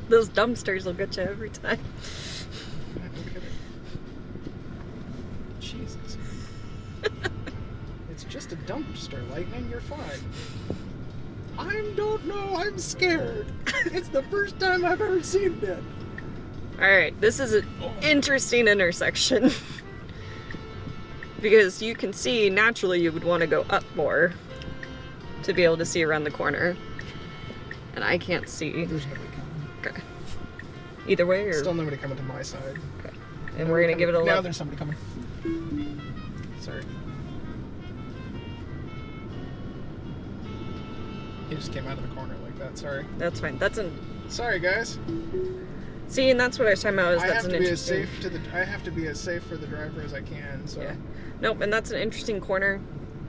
Those dumpsters will get you every time. No kidding. Jesus. It's just a dumpster, Lightning. You're fine. I don't know. I'm scared. It's the first time I've ever seen it. Alright, this is an interesting intersection. Because you can see, naturally you would want to go up more to be able to see around the corner. And I can't see. There's nobody coming. Okay. Either way, or? Still nobody coming to my side. Okay. And we're gonna give it a look. Now there's somebody coming. Sorry. He just came out of the corner like that. Sorry. That's fine. That's an... Sorry, guys. See, and that's what I was talking about, is I that's have an to be as interesting... safe I have to be as safe for the driver as I can, so... Yeah. Nope, and that's an interesting corner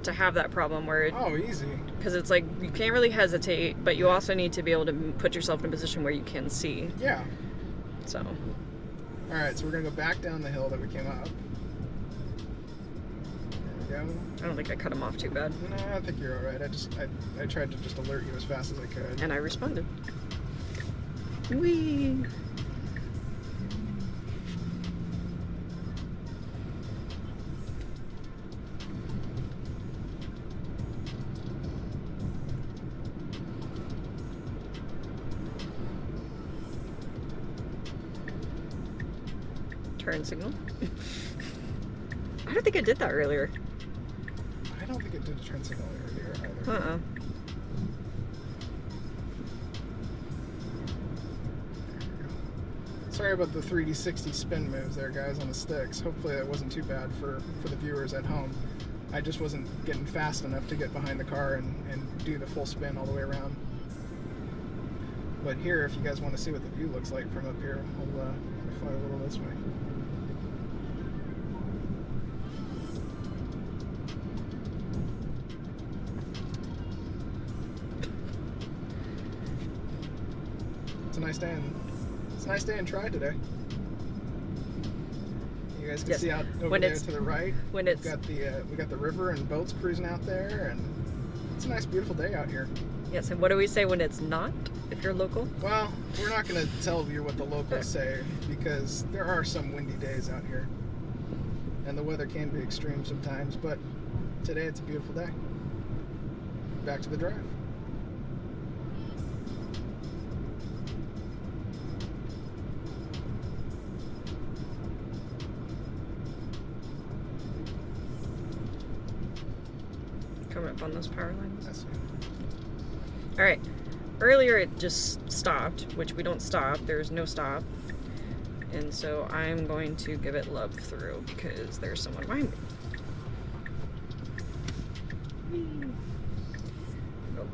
to have that problem where... Oh, easy. Because it's like, you can't really hesitate, but you also need to be able to put yourself in a position where you can see. Yeah. So... Alright, so we're gonna go back down the hill that we came up. There we go. I don't think I cut him off too bad. No, I think you're alright. I tried to just alert you as fast as I could. And I responded. Whee! Turn signal. I don't think I did that earlier. I don't think it did a turn signal earlier either. Uh-uh. Sorry about the 3D60 spin moves there, guys, on the sticks. Hopefully that wasn't too bad for the viewers at home. I just wasn't getting fast enough to get behind the car and do the full spin all the way around. But here, if you guys want to see what the view looks like from up here, I'll fly a little this way. It's a nice day and try today. You guys can see out over there to the right. When it's we got the river and boats cruising out there, and it's a nice, beautiful day out here. Yes, and what do we say when it's not, if you're local? Well, we're not going to tell you what the locals say, because there are some windy days out here, and the weather can be extreme sometimes, but today it's a beautiful day. Back to the drive. Coming up on those power lines. That's Alright, earlier it just stopped, which we don't stop, there's no stop. And so I'm going to give it love through because there's someone behind me. Oh.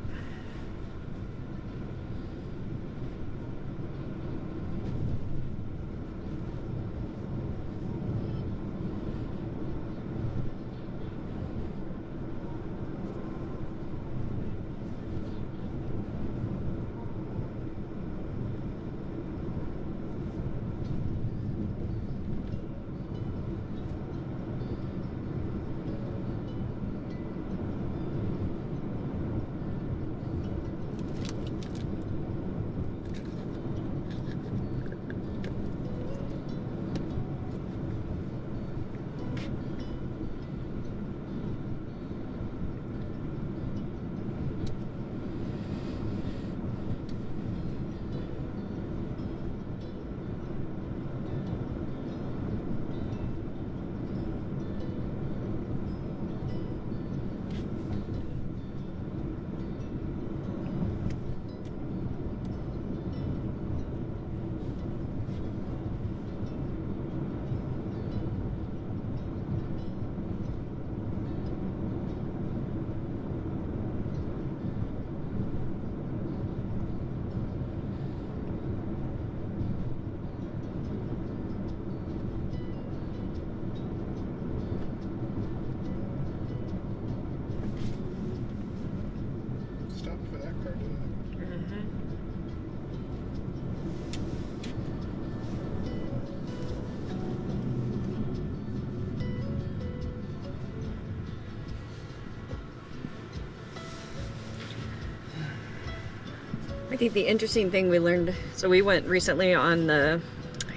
I think the interesting thing we learned, so we went recently on the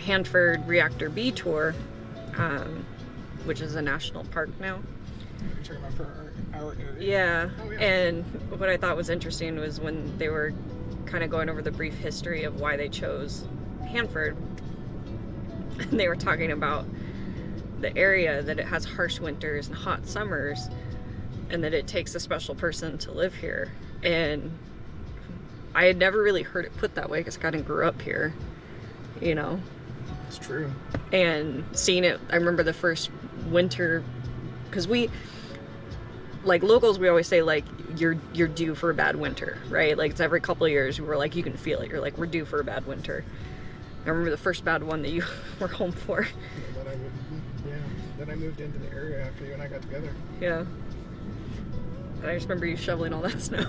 Hanford Reactor B tour, which is a national park now. You're talking about for our area? Yeah. Oh, yeah. And what I thought was interesting was when they were kind of going over the brief history of why they chose Hanford, and they were talking about the area, that it has harsh winters and hot summers, and that it takes a special person to live here. And I had never really heard it put that way because I kind of grew up here, you know. It's true. And seeing it, I remember the first winter, because we, like locals, we always say like you're due for a bad winter, right? Like it's every couple of years we were like, you can feel it. You're like, we're due for a bad winter. I remember the first bad one that you were home for. That I moved into the area after you and I got together. Yeah. And I just remember you shoveling all that snow.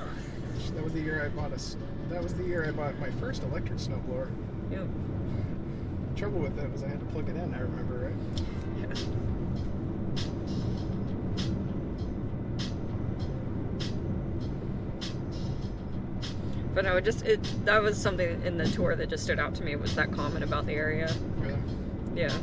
That was the year I bought my first electric snowblower. Yep. The trouble with it was I had to plug it in, I remember, right? Yeah. But no, that was something in the tour that just stood out to me, was that comment about the area. Really? Yeah.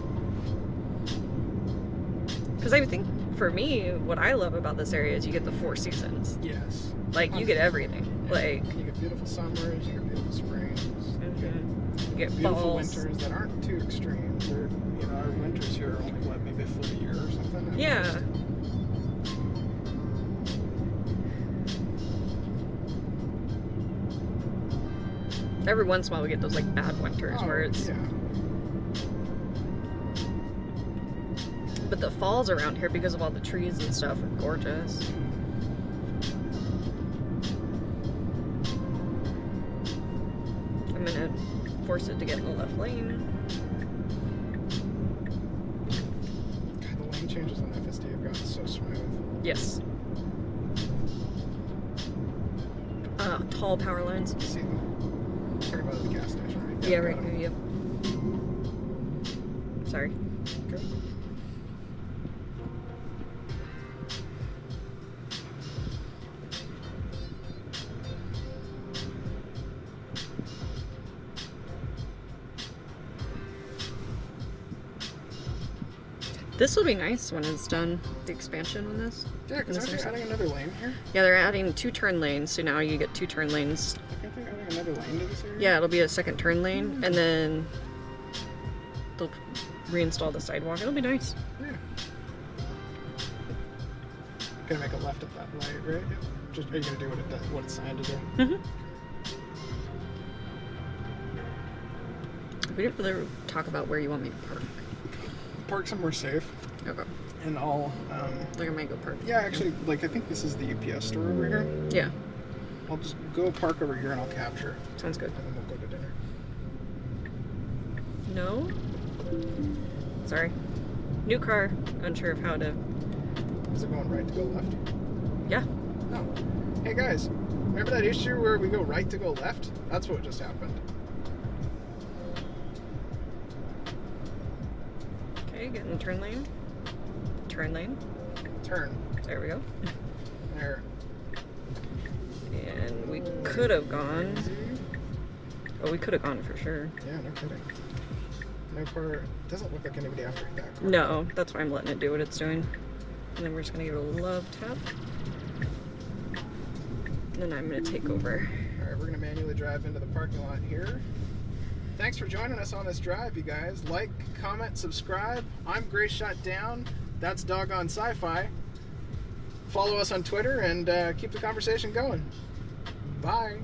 Because I think for me, what I love about this area is you get the 4 seasons. Yes. Like you get everything. Yeah. Like you get beautiful summers, you get beautiful springs, you get beautiful falls. winters that aren't too extreme. They're, our winters here are only maybe a foot a year or something. Yeah. Every once in a while we get those like bad winters where it's. Yeah. But the falls around here, because of all the trees and stuff, are gorgeous. I'm gonna force it to get in the left lane. God, the lane changes on FSD have gotten so smooth. Yes. Tall power lines. See them? Talking about the gas station, right? Yeah, right here, yep. Sorry. Okay. This will be nice when it's done, the expansion on this. Yeah, because aren't they adding another lane here? Yeah, they're adding 2 turn lanes, so now you get 2 turn lanes. I think they're adding another lane to this area? Yeah, it'll be a second turn lane, and then they'll reinstall the sidewalk. It'll be nice. Yeah. Gonna make a left at that light, right? Yep. Just, are you gonna do what it's signed to do? Mm-hmm. We didn't really talk about where you want me to park. Park somewhere safe. Okay. And I'll, Like a mango park. yeah, actually, like, I think this is the UPS store over here. Yeah. I'll just go park over here and I'll capture. Sounds good. And then we'll go to dinner. No? Sorry. New car. Unsure of how to... Is it going right to go left? Yeah. No. Hey guys, remember that issue where we go right to go left? That's what just happened. Okay, get in the turn lane. Turn lane. Turn. There we go. There. And we could have gone... Oh, we could have gone for sure. Yeah, no kidding. No car. Doesn't look like anybody after that car. No, that's why I'm letting it do what it's doing. And then we're just gonna give it a love tap. And then I'm gonna take over. Alright, we're gonna manually drive into the parking lot here. Thanks for joining us on this drive, you guys. Like, comment, subscribe. I'm Gray Shot Down. That's Doggone Sci-Fi. Follow us on Twitter and keep the conversation going. Bye.